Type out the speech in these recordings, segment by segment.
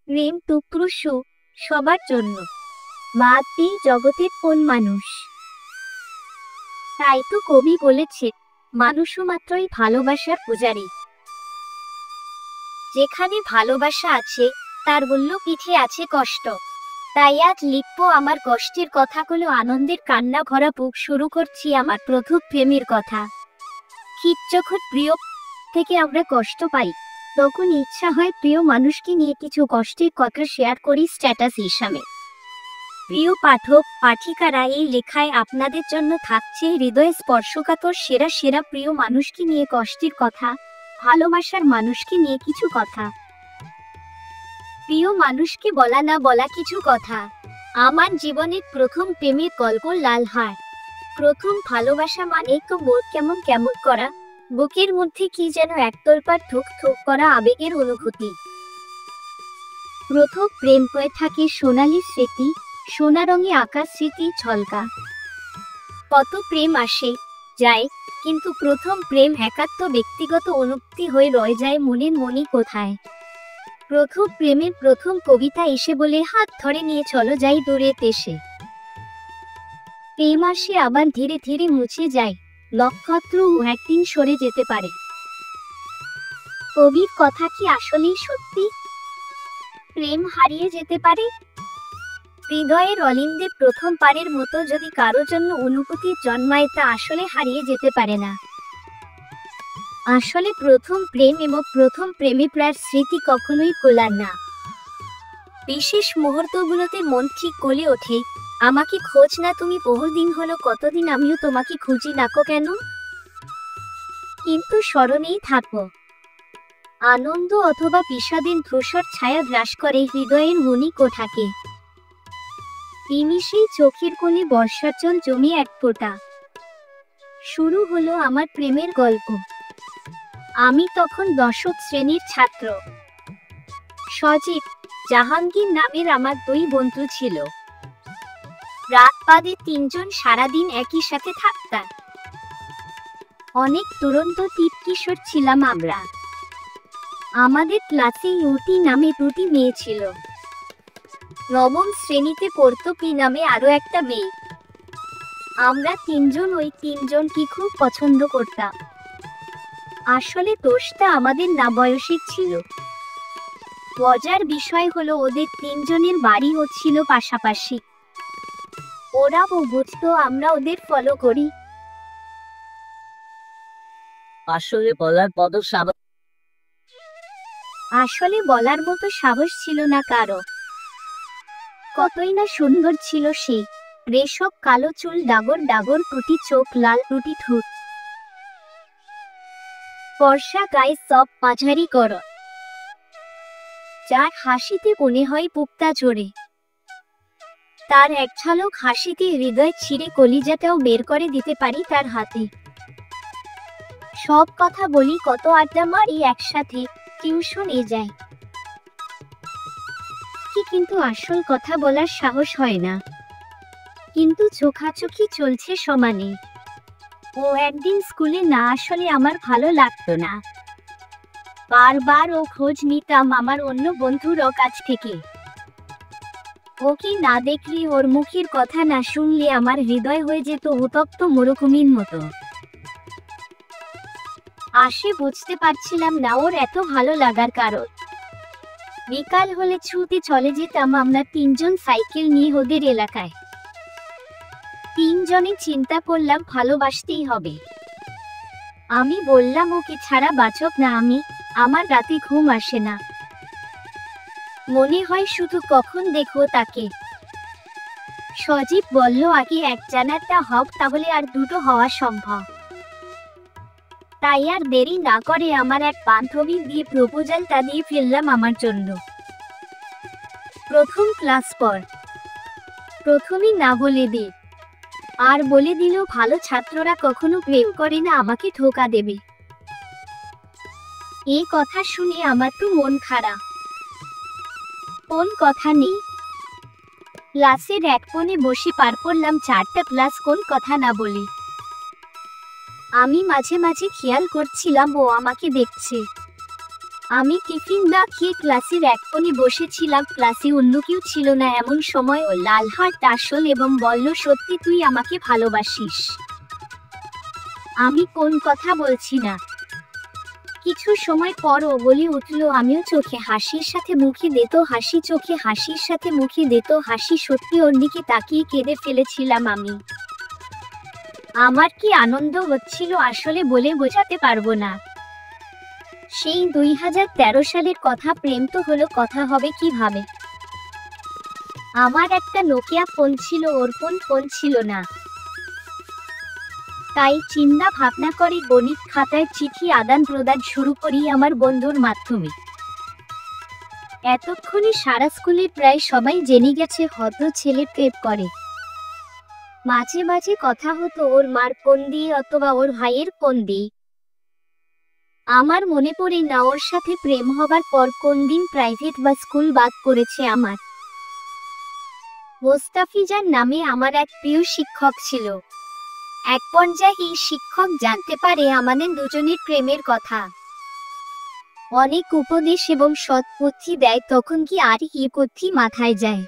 প্রেম টুকরো সবার জন্য। বাদ দিই জগতের কোন মানুষ। তাই তো কবি বলেছে, মানুষও মাত্রই ভালোবাসার পূজারী। যেখানে ভালোবাসা আছে, তার মূল্য পিঠে আছে কষ্ট। তাই আজ লিখব আমার কষ্টের কথাগুলো, আনন্দের কান্না ভরা বুক শুরু করছি আমার প্রথম প্রেমের কথা। ঠিক যখন প্রিয় থেকে আমরা কষ্ট পাই, তখন ইচ্ছা হয় প্রিয় মানুষকে নিয়ে কিছু কষ্টের কথা শেয়ার করি স্ট্যাটাস হিসাবে। প্রিয় পাঠক পাঠিকারা, এই লেখায় আপনাদের জন্য থাকছে হৃদয়ে স্পর্শকাতর সেরা সেরা প্রিয় মানুষকে নিয়ে কষ্টের কথা, ভালোবাসার মানুষকে নিয়ে কিছু কথা। প্রিয় মানুষকে বলা না বলা কিছু কথা। আমার জীবনের প্রথম প্রেমের গল্প লালহার। প্রথম ভালোবাসা মানে তো মন কেমন কেমন করা, বুকের মধ্যে কি যেন একতরফা থুক থুক করা আবেগের অনুভূতি। প্রথম প্রেম হয়ে থাকে সোনালি স্মৃতি, সোনা রঙে আকাশ স্মৃতি ঝলকা। কত প্রেম আসে যায়, কিন্তু প্রথম প্রেম একাত্ম ব্যক্তিগত অনুভূতি হয়ে রয়ে যায় মনের মনি কোথায়। প্রথম প্রেমের প্রথম কবিতা এসে বলে, হাত ধরে নিয়ে চলো যাই দূরে দেশে। প্রেম আসে আবার ধীরে ধীরে মুছে যায়, নক্ষত্রও একদিন সরে যেতে পারে। কবির কথা কি আসলেই সত্যি? প্রেম হারিয়ে যেতে পারে? হৃদয়ের অলিন্দে প্রথম পারের মতো যদি কারো জন্য অনুভূতি জন্মায়, তা আসলে হারিয়ে যেতে পারে না। আসলে প্রথম প্রেম এবং প্রথম প্রেমিকার স্মৃতি কখনোই ভোলার না। বিশেষ মুহূর্তগুলোতে মন ঠিক গলে ওঠে, আমাকে খোঁজ না তুমি, বহুদিন হলো কতদিন আমিও তোমাকে খুঁজি নাকো কেন। কিন্তু স্মরণেই থাকবো। আনন্দ অথবা বিষাদের ধূসর ছায়া গ্রাস করে হৃদয়ের মনি কোঠাকে। নিমিষেই চোখের কোণে বর্ষার জল জমে এক ফোঁটা। শুরু হলো আমার প্রেমের গল্প। আমি তখন দশম শ্রেণীর ছাত্র। সজীব, জাহাঙ্গীর নামের আমার দুই বন্ধু ছিল। রাত বাদে তিনজন সারাদিন একই সাথে থাকতাম। অনেক দুরন্ত টিপ কিশোর ছিলাম আমরা। আমাদের ক্লাসে ইউটি নামে দুটি মেয়ে ছিল। নবম শ্রেণীতে পড়তো পি নামে আরো একটা মেয়ে। আমরা তিনজন ওই তিনজনকে খুব পছন্দ করতাম। আসলে দোষটা আমাদের না বয়সের ছিল। মজার বিষয় হলো ওদের তিনজনের বাড়ি হচ্ছিল পাশাপাশি। ওরাও বুঝতো আমরা ওদের ফলো করি। আসলে বলার মতো সাহস ছিল না কারো। কতই না সুন্দর ছিল সে, রেশব কালো চুল, ডাগর ডাগর টুটি চোখ, লাল টুটি ঠোঁট, ফর্সা গায়ে সব মাঝারি কর, যার হাসিতে মনে হয় বুকটা জোরে। তার এক ঝলক হাসিতে হৃদয় ছিঁড়ে কলিজাটাও বের করে দিতে পারি তার হাতে। সব কথা বলি, কত আড্ডা মারি একসাথে, টিউশন যাই, কিন্তু আসল কথা বলার সাহস হয় না। কিন্তু চোখাচোখি চলছে সমানে। ও একদিন স্কুলে না আসলে আমার ভালো লাগতো না। বারবার ও খোঁজ নিতাম আমার অন্য বন্ধুর কাছ থেকে। ওকে না দেখলে, ওর মুখের কথা না শুনলে আমার হৃদয় হয়ে যেত উত্তপ্ত মরুভূমির মতো। আসে বুঝতে পারছিলাম না ওর এত ভালো লাগার কারণ। বিকাল হলে ছুটে চলে যেতাম আমরা তিনজন সাইকেল নিয়ে ওদের এলাকায়। তিনজনে চিন্তা করলাম ভালোবাসতেই হবে। আমি বললাম ওকে ছাড়া বাঁচব না আমি, আমার রাতে ঘুম আসে না। মনে হয় শুধু কখন দেখো তাকে। সজীব বলল, আগে এক জানাটা হোক, তাহলে আর দুটো হওয়া সম্ভব। তাই আর দেরি না করে আমার এক বান্ধবী দিয়ে প্রপোজালটা দিয়ে ফেললাম আমার জন্য। প্রথম ক্লাস পর প্রথমেই না বলে দি, আর বলে দিল ভালো ছাত্ররা কখনো প্রেম করে না, আমাকে ধোঁকা দেবে। এই কথা শুনে আমার তো মন খারাপ। কোন কথা নেই, ক্লাসের এক কোণে বসে পার করলাম 4টা ক্লাস কোন কথা না বলে। আমি মাঝে মাঝে খেয়াল করছিলাম ও আমাকে দেখছে। আমি টিফিন না খেয়ে ক্লাসের এক কোণে বসেছিলাম। ক্লাসে অন্য কেউ ছিল না। এমন সময় ও লাল হাত আসল এবং বলল, সত্যি তুই আমাকে ভালোবাসিস? আমি কোন কথা বলছি না। কিছু সময় পর ও বলে উঠল, আমিও। চোখে হাসির সাথে মুখে দিত হাসি, চোখে হাসির সাথে মুখে দিত হাসি। সত্যি ওর দিকে তাকিয়ে কেঁদে ফেলেছিলাম আমি। আমার কি আনন্দ হচ্ছিল আসলে বলে বোঝাতে পারবো না। সেই 2013 সালের কথা। প্রেম তো হলো, কথা হবে কিভাবে? আমার একটা নোকিয়া ফোন ছিল, ওর ফোন ছিল না। তাই চিন্তা ভাবনা করে গণিত খাতায় চিঠি আদান প্রদান শুরু করি আমার বন্ধুর মাধ্যমে। এতক্ষণে সারা স্কুলে প্রায় সবাই জেনে গেছে ভদ্র ছেলে প্রেম করে। মাঝে মাঝে কথা হতো ওর মার ফোন দিয়ে অথবা ওর ভাইয়ের ফোন দিয়ে। আমার মনে পড়ে না ওর সাথে প্রেম হবার পর কোন দিন প্রাইভেট বা স্কুল বাদ করেছে আমার। মোস্তাফিজার নামে আমার এক প্রিয় শিক্ষক ছিল। এক পর্যায়ে এই শিক্ষক জানতে পারে আমাদের দুজনের প্রেমের কথা। অনেক উপদেশ এবং সৎ বুদ্ধি দেয়। তখন কি আর এই বুদ্ধি মাথায় যায়?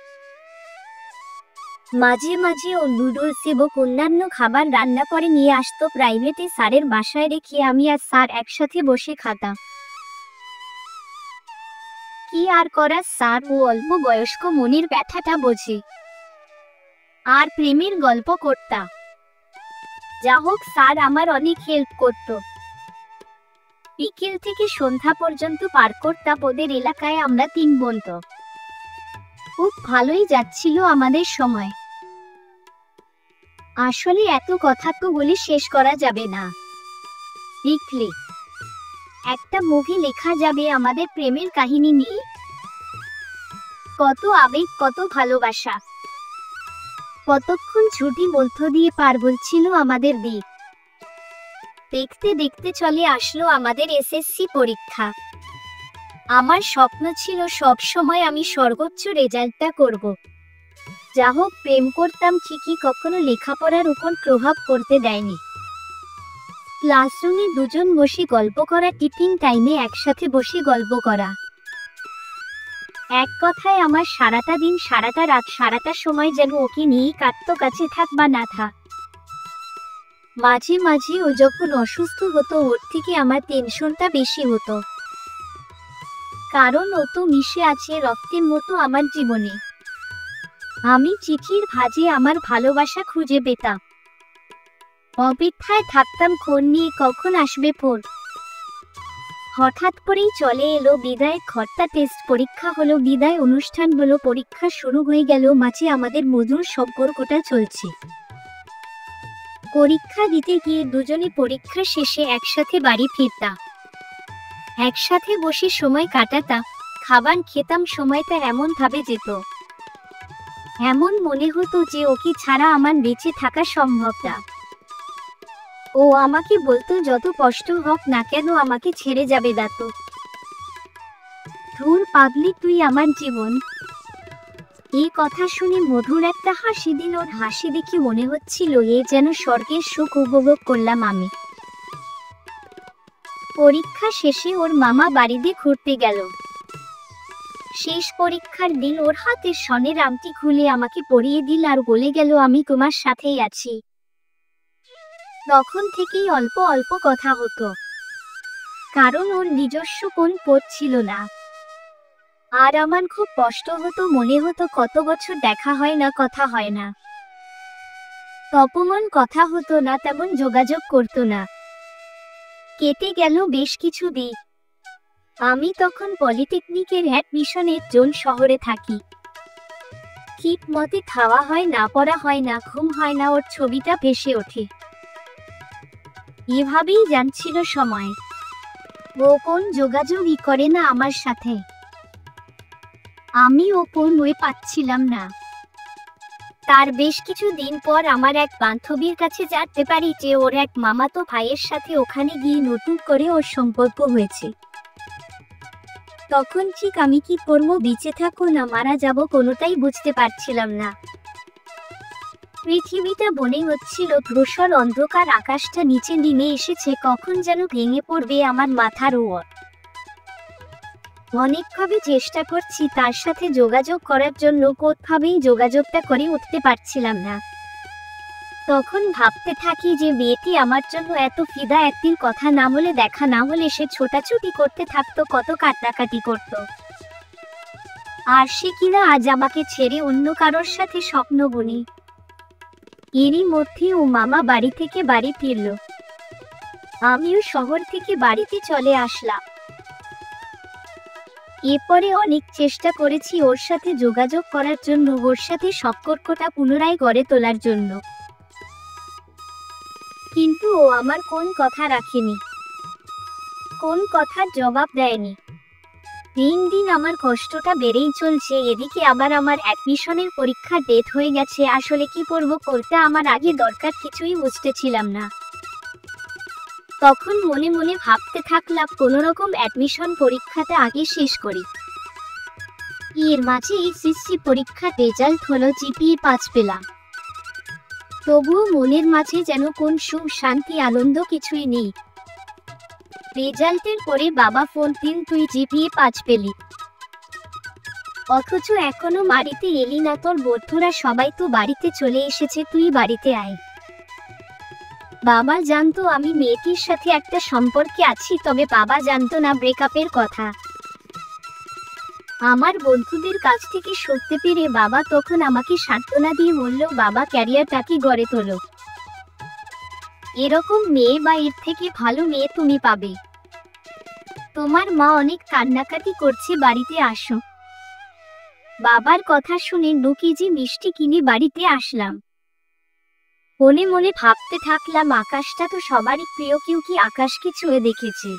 মাঝে মাঝে ও নুডলস এবং অন্যান্য খাবার রান্না করে নিয়ে আসতো প্রাইভেটে স্যারের বাসায় রেখে আমি আর স্যার একসাথে বসে খাতাম। কি আর করার, স্যার ও অল্প বয়স্ক মনের ব্যথাটা বোঝে। আর প্রেমের গল্প করতাম। যা হোক, স্যার আমার অনেক হেল্প করত। বিকেল থেকে সন্ধ্যা পর্যন্ত পার করতাম ওদের এলাকায়। আমরা 3 বন্ধু। খুব ভালোই যাচ্ছিল আমাদের সময়। আসলে এত কথা তো বলে শেষ করা যাবে না। লিখলে একটা মুভি লেখা যাবে আমাদের প্রেমের কাহিনী নিয়ে। কত আবেগ, কত ভালোবাসা, কতক্ষণ ছুটি মধ্য দিয়ে পার হচ্ছিল আমাদের দিক। দেখতে দেখতে চলে আসলো আমাদের এসএসসি পরীক্ষা। আমার স্বপ্ন ছিল সব সময় আমি সর্বোচ্চ রেজাল্টটা করব। যা হোক, প্রেম করতাম ঠিকই, কখনো লেখাপড়ার উপর প্রভাব পড়তে দেয়নি। ক্লাসরুমে দুজন বসে গল্প করা, টিফিন টাইমে একসাথে বসে গল্প করা। এক কথায় আমার সারাটা দিন, সারাটা রাত, সারাটা সময় যেন ওকে নিয়েই কাটতো, কাছে থাক বা না থাক। মাঝে মাঝে ও যখন অসুস্থ হতো ওর থেকে আমার টেনশনটা বেশি হতো। কারণ ও তো মিশে আছে রক্তের মতো আমার জীবনে। আমি চিঠির ভাঁজে আমার ভালোবাসা খুঁজে পেতাম। অপেক্ষায় থাকতাম ফোন নিয়ে, কখন আসবে ফোন। হঠাৎ করেই চলে এলো বিদায় ঘরটা। টেস্ট পরীক্ষা হলো, বিদায় অনুষ্ঠান হলো, পরীক্ষা শুরু হয়ে গেল। মাঝে আমাদের মধুর সম্পর্কটা চলছে। পরীক্ষা দিতে গিয়ে দুজনে পরীক্ষা শেষে একসাথে বাড়ি ফিরতাম। একসাথে বসে সময় কাটাতাম, খাবার খেতাম। সময়টা এমন ভাবে যেত, এমন মনে হতো যে ওকে ছাড়া আমার বেঁচে থাকা সম্ভব না। ও আমাকে বলতো, যত কষ্ট হোক না কেন আমাকে ছেড়ে যাবে না তো। ধুর পাগলি, তুই আমার জীবন। এই কথা শুনে মধুর একটা হাসি দিল। ওর হাসি দেখে মনে হচ্ছিল এ যেন স্বর্গের সুখ উপভোগ করলাম আমি। পরীক্ষা শেষে ওর মামা বাড়িতে ঘুরতে গেল। শেষ পরীক্ষার দিন ওর হাতের স্বর্ণের আংটি খুলে আমাকে পরিয়ে দিল আর বলে গেল, আমি তোমার সাথেই আছি। তখন থেকেই অল্প অল্প কথা হতো, কারণ ওর নিজস্ব ফোন ছিল না। আর আমার খুব কষ্ট হতো, মনে হতো কত বছর দেখা হয় না, কথা হয় না। তপমন কথা হতো না, তেমন যোগাযোগ করতো না। কেটে গেল বেশ কিছু দিন। আমি তখন পলিটেকনিকের অ্যাডমিশনের জন্য শহরে থাকি। ঠিক মতে খাওয়া হয় না, পড়া হয় না, ঘুম হয় না, ওর ছবিটা ভেসে ওঠে। এভাবেই জানছিল সময়। ও কোন যোগাযোগই করে না আমার সাথে। আমি ও কোন পাচ্ছিলাম না। তার বেশ কিছু দিন পর আমার এক বান্ধবীর কাছে জানতে পারি যে ওর এক মামাতো ভাইয়ের সাথে ওখানে গিয়ে নতুন করে ওর সম্পর্ক হয়েছে। তখন ঠিক আমি কি করব, বেঁচে থাকো না মারা যাব, কোনোটাই বুঝতে পারছিলাম না। পৃথিবীটা মনে হচ্ছিল ধূসর অন্ধকার, আকাশটা নিচে নেমে এসেছে, কখন যেন ভেঙে পড়বে আমার মাথার ওপর। অনেকভাবে চেষ্টা করছি তার সাথে যোগাযোগ করার জন্য, কোনোভাবেই যোগাযোগটা করে উঠতে পারছিলাম না। তখন ভাবতে থাকি যে মেয়েটি আমার জন্য এত ফিদা, একদিন কথা না বলে, দেখা না হলে সে ছোটাছুটি করতে থাকতো, কত কান্নাকাটি করত। আর সে কিনা আজ আমাকে ছেড়ে অন্য কারোর সাথে স্বপ্ন বুনি। এরই মধ্যে ও মামা বাড়ি থেকে বাড়ি ফিরল, আমিও শহর থেকে বাড়িতে চলে আসলাম। এরপরে অনেক চেষ্টা করেছি ওর সাথে যোগাযোগ করার জন্য, ওর সাথে সম্পর্কটা পুনরায় গড়ে তোলার জন্য, কিন্তু ও আমার কোন কথা রাখেনি, কোন কথার জবাব দেয়নি। দিন দিন আমার কষ্টটা বেড়েই চলছে। এদিকে আবার আমার অ্যাডমিশনের পরীক্ষার ডেট হয়ে গেছে। আসলে কি পড়ব, করতে আমার আগে দরকার কিছুই বুঝতেছিলাম না। তখন মনে মনে ভাবতে থাকলাম কোনোরকম অ্যাডমিশন পরীক্ষাটা আগে শেষ করি। এর মাঝে এইচএসসি পরীক্ষার রেজাল্ট হলো, জিপিএ 5 পেলাম। তবুও মনের মাঝে যেন কোন সুখ, শান্তি, আনন্দ কিছুই নেই। রেজাল্টের পরে বাবা ফোন দিন, তুই জিপিএ 5 পেলি, অথচ এখনো বাড়িতে এলি না, তোর বন্ধুরা সবাই তো বাড়িতে চলে এসেছে, তুই বাড়িতে আয়। বাবা জানতো আমি মেয়েটির সাথে একটা সম্পর্কে আছি, তবে বাবা জানতো না ব্রেকআপের কথা। আমার বন্ধুদের কাছ থেকে শুনতে পেরে বাবা তখন আমাকে সান্ত্বনা দিয়ে বলল, বাবা ক্যারিয়ারটাকে গড়ে তোলো, এরকম মেয়ে বা এর থেকে ভালো মেয়ে তুমি পাবে। তোমার মা অনেক কান্নাকাটি করছে, বাড়িতে আসো। বাবার কথা শুনে 2 কেজি মিষ্টি কিনে বাড়িতে আসলাম। মনে মনে ভাবতে থাকলাম, আকাশটা তো সবারই প্রিয়, কেউ কি আকাশকে ছুঁয়ে দেখেছে?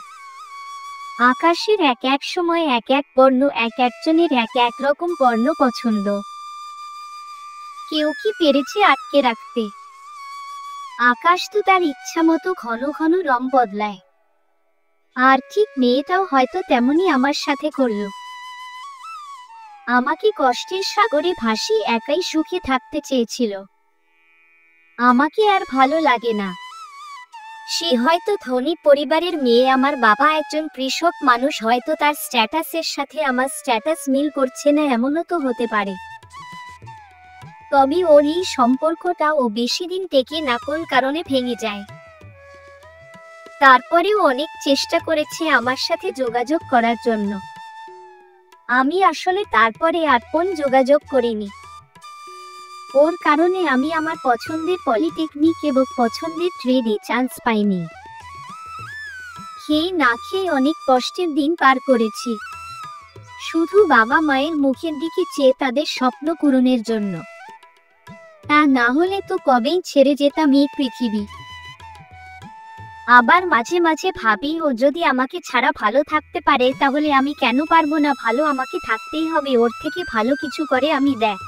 আকাশের এক এক সময় এক এক বর্ণ, এক একজনের এক এক রকম বর্ণ পছন্দ। কেউ কি পেরেছে আটকে রাখতে? আকাশ তো তার ইচ্ছা মতো ঘন ঘন রং বদলায়। আর ঠিক মেয়েটাও হয়তো তেমনই আমার সাথে করল। আমাকে কষ্টের সাগরে ভাসিয়ে একাই সুখে থাকতে চেয়েছিল। আমাকে আর ভালো লাগে না। সে হয়তো ধনী পরিবারের মেয়ে, আমার বাবা একজন কৃষক মানুষ, হয়তো তার স্ট্যাটাসের সাথে আমার স্ট্যাটাস মিল করছে না, এমনও তো হতে পারে। তবে ওর এই সম্পর্কটা ও বেশি দিন টেকে না, কোন কারণে ভেঙে যায়। তারপরেও অনেক চেষ্টা করেছে আমার সাথে যোগাযোগ করার জন্য। আমি আসলে তারপরে আর কোন যোগাযোগ করিনি। ওর কারণে আমি আমার পছন্দের পলিটেকনিক এবং পছন্দের ট্রেডে চান্স পাইনি। খেয়ে না খেয়ে অনেক কষ্টের দিন পার করেছি, শুধু বাবা মায়ের মুখের দিকে চেয়ে তাদের স্বপ্ন পূরণের জন্য। তা না হলে তো কবেই ছেড়ে যেতাম এই পৃথিবী। আবার মাঝে মাঝে ভাবি, ও যদি আমাকে ছাড়া ভালো থাকতে পারে, তাহলে আমি কেন পারবো না? ভালো আমাকে থাকতেই হবে, ওর থেকে ভালো কিছু করে আমি দেখ।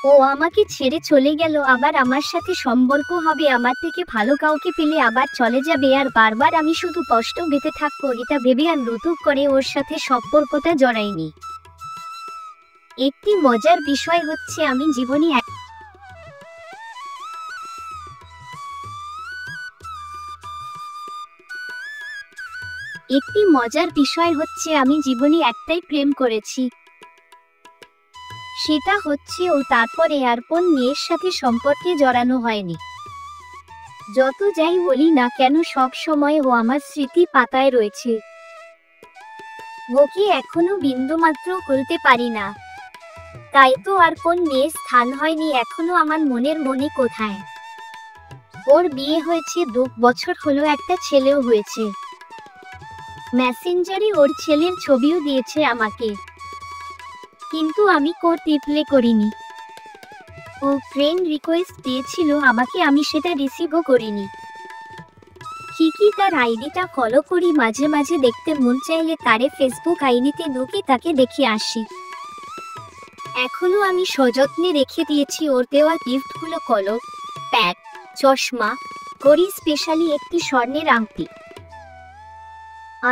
ও আমাকে ছেড়ে চলে গেল, আবার আমার সাথে সম্পর্ক হবে, আমার থেকে ভালো কাউকে পেলে আবার চলে যাবে, আর বারবার আমি শুধু কষ্ট পেতে থাকবো। এটা ভেবে আর নতুন করে ওর সাথে সম্পর্কটা জড়াইনি। একটি মজার বিষয় হচ্ছে আমি জীবনে একটাই প্রেম করেছি, সেটা হচ্ছে ও। তারপরে আর কোন মেয়ের সাথে সম্পর্কে জড়ানো হয়নি। যত যাই বলি না কেন, সব সময় ও আমার স্মৃতি পাতায় রয়েছে। ওকে এখনো বিন্দুমাত্র ভুলতে পারি না। তাই তো আর কোন মেয়ের স্থান হয়নি এখনো আমার মনে কোথায়। ওর বিয়ে হয়েছে 2 বছর হলো, একটা ছেলেও হয়েছে। মেসেঞ্জারে ওর ছেলের ছবিও দিয়েছে আমাকে, কিন্তু আমি রিপ্লাই করিনি। ও ফ্রেন্ড রিকোয়েস্ট দিয়েছিল আমাকে, আমি সেটা রিসিভও করিনি। ঠিকই তার আইডিটা ফলো করি, মাঝে মাঝে দেখতে মন চাইলে তারে ফেসবুক আইডিতে ঢুকে তাকে দেখে আসি। এখনো আমি সযত্নে রেখে দিয়েছি ওর দেওয়া গিফটগুলো, কলম, প্যাড, চশমা, ঘড়ি, স্পেশালি একটি স্বর্ণের আংটি।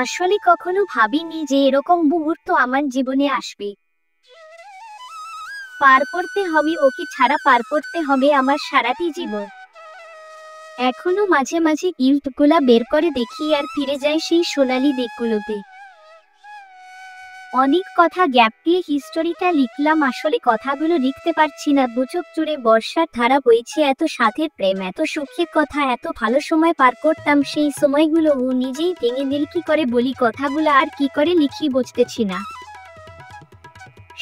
আসলে কখনো ভাবিনি যে এরকম মুহূর্ত আমার জীবনে আসবে। পার করতে হবে ওকে ছাড়া, পার করতে হবে আমার সারাটি জীবন। এখনো মাঝে মাঝে গিফটগুলা বের করে দেখি আর ফিরে যায় সেই সোনালি দিকগুলোতে। অনেক কথা গ্যাপ দিয়ে হিস্টোরিটা লিখলাম, আসলে কথাগুলো লিখতে পারছি না। দুচোখ জুড়ে বর্ষার ধারা বইছে, এত সাথের প্রেম, এত সুখের কথা, এত ভালো সময় পার করতাম। সেই সময়গুলো ও নিজেই ভেঙে দিল। কি করে বলি কথাগুলো আর কি করে লিখি বুঝতেছি না।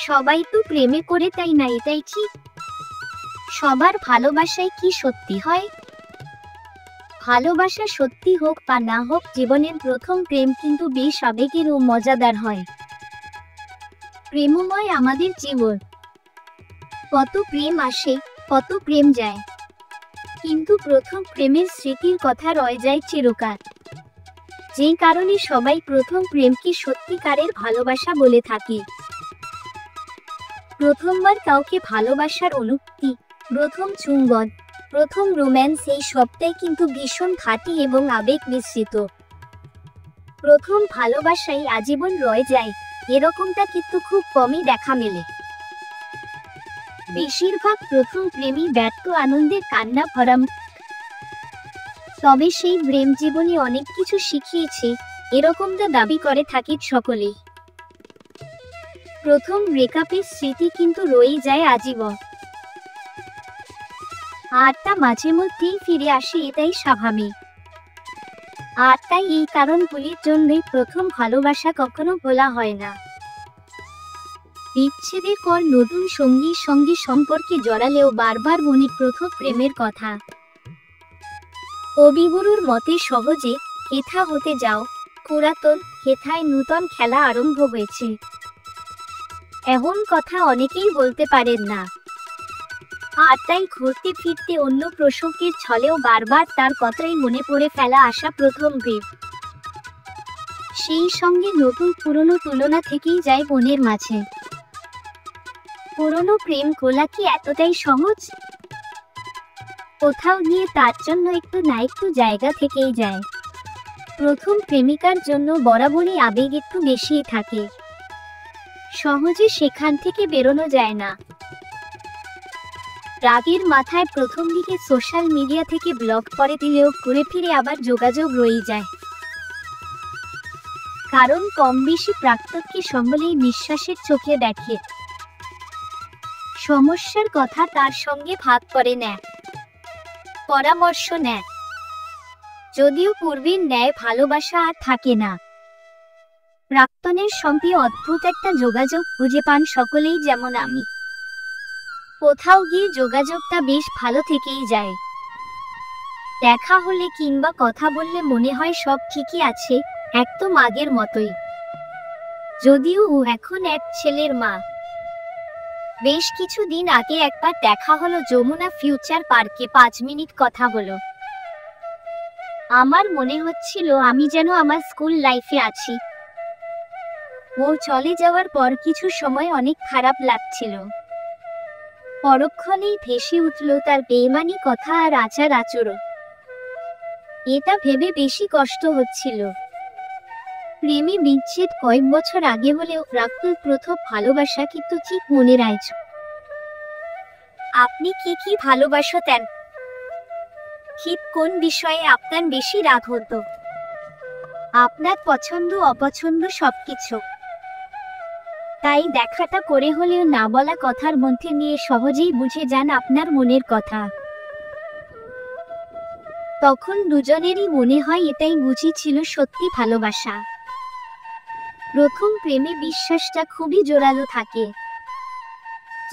সবাই তো প্রেমে করে, তাই না? এটাই ঠিক। সবার ভালোবাসায় কি সত্যি হয়? ভালোবাসা সত্যি হোক বা না হোক, জীবনের প্রথম প্রেম কিন্তু বেশ আবেগের ও মজাদার হয়। প্রেমময় আমাদের জীবন। কত প্রেম আসে, কত প্রেম যায়, কিন্তু প্রথম প্রেমের স্মৃতির কথা রয়ে যায় চিরকাল। যেই কারণে সবাই প্রথম প্রেমকে সত্যিকারের ভালোবাসা বলে থাকে। প্রথমবার কাউকে ভালোবাসার অনুভূতি, প্রথম চুম্বন, প্রথম রোম্যান্স, এই সবটাই কিন্তু ভীষণ খাঁটি এবং আবেগ মিশ্রিত। প্রথম ভালোবাসাই আজীবন রয়ে যায়, এরকমটা কিন্তু খুব কমই দেখা মেলে। বেশিরভাগ প্রথম প্রেমই ব্যর্থ, আনন্দের কান্না ভরা। তবে সেই প্রেম জীবনে অনেক কিছু শিখিয়েছে, এরকমটা দাবি করে থাকে সকলেই। প্রথম ব্রেকআপের স্মৃতি কিন্তু রয়েই যায় আজীবন, আর তা মাঝে মধ্যেই ফিরে আসে, এটাই স্বাভাবিক। আর তাই এই কারণগুলির জন্যই প্রথম ভালোবাসা কখনো ভোলা হয় না। বিচ্ছেদের পর নতুন সঙ্গীর সঙ্গে সম্পর্কে জড়ালেও বারবার মনে প্রথম প্রেমের কথা। কবিগুরুর মতে সহজে হেথা হতে যাও, পুরাতন হেথায় নূতন খেলা আরম্ভ হয়েছে। এমন কথা অনেকেই বলতে পারেন না, আর তাই ঘুরতে ফিরতে অন্য প্রসঙ্গের ছলেও বারবার তার কথাই মনে পড়ে ফেলা আসা প্রথম প্রেম। সেই সঙ্গে নতুন পুরনো তুলনা থেকেই যায় মনের মাঝে। পুরনো প্রেম গোলা কি এতটাই সহজ? কোথাও গিয়ে তার জন্য একটু না একটু জায়গা থেকেই যায়। প্রথম প্রেমিকার জন্য বরাবরই আবেগ একটু বেশিই থাকে, সহজে সেখান থেকে বেরোনো যায় না। রাগের মাথায় প্রথম দিকে সোশ্যাল মিডিয়া থেকে ব্লক করে দিলেও ঘুরে ফিরে আবার যোগাযোগ রয়েই যায়। কারণ কম বেশি প্রাক্তনকে সকলেই বিশ্বাসের চোখে দেখে, সমস্যার কথা তার সঙ্গে ভাগ করে নেয়, পরামর্শ নেয়। যদিও পূর্বের ন্যায় ভালোবাসা আর থাকে না। প্রাক্তনের সঙ্গে অদ্ভুত একটা যোগাযোগ খুঁজে পান সকলেই, যেমন আমি। কোথাও গিয়ে যোগাযোগটা বেশ ভালো থেকেই যায়। দেখা হলে কিংবা কথা বললে মনে হয় সব ঠিকই আছে, একদম আগের মতোই। যদিও ও এখন এক ছেলের মা। বেশ কিছুদিন আগে একবার দেখা হলো যমুনা ফিউচার পার্কে, 5 মিনিট কথা হলো। আমার মনে হচ্ছিল আমি যেন আমার স্কুল লাইফে আছি। ও চলে যাওয়ার পর কিছু সময় অনেক খারাপ লাগছিল। পরক্ষণেই ভেসে উঠল তার বেইমানি কথা আর আচার আচরণ। এটা ভেবে বেশি কষ্ট হচ্ছিল। প্রেমে বিচ্ছেদ কয়েক বছর আগে হলেও প্রাক্তন প্রথম ভালোবাসা কিন্তু ঠিক মনে রাখছে। আপনি কি ভালোবাসতেন? ঠিক কোন বিষয়ে আপনার বেশি রাগ হতো? আপনার পছন্দ অপছন্দ সবকিছু। তাই দেখাটা করে হলেও না বলা কথার মধ্যে নিয়ে সহজেই বুঝে যান আপনার মনের কথা। তখন দুজনেরই মনে হয় এটাই বুঝি ছিল সত্যি ভালোবাসা। প্রথম প্রেমে বিশ্বাসটা খুবই জোরালো থাকে,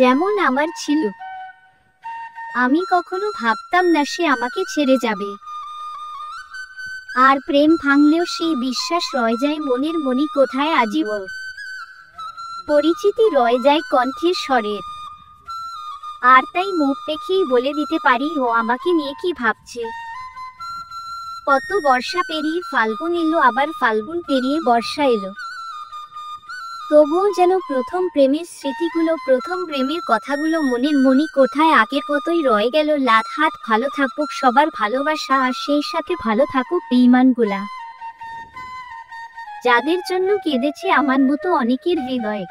যেমন আমার ছিল। আমি কখনো ভাবতাম না সে আমাকে ছেড়ে যাবে। আর প্রেম ভাঙলেও সেই বিশ্বাস রয়ে যায় মনের মনি কোথায় আজীবন। পরিচিতি রয়ে যায় কণ্ঠের স্বরের। আর তাই মুখ দেখেই বলে দিতে পারি ও আমাকে নিয়ে কি ভাবছে। কত বর্ষা পেরিয়ে ফাল্গুন এলো, আবার ফাল্গুন পেরিয়ে বর্ষা এলো, তবুও যেন প্রথম প্রেমের স্মৃতিগুলো, প্রথম প্রেমের কথাগুলো মনের মনি কোথায় আগের মতোই রয়ে গেল। লাত হাত ভালো থাকুক সবার ভালোবাসা, আর সেই সাথে ভালো থাকুক বেঈমানগুলা, যাদের জন্য কেঁদেছে আমার মতো অনেকের হৃদয়।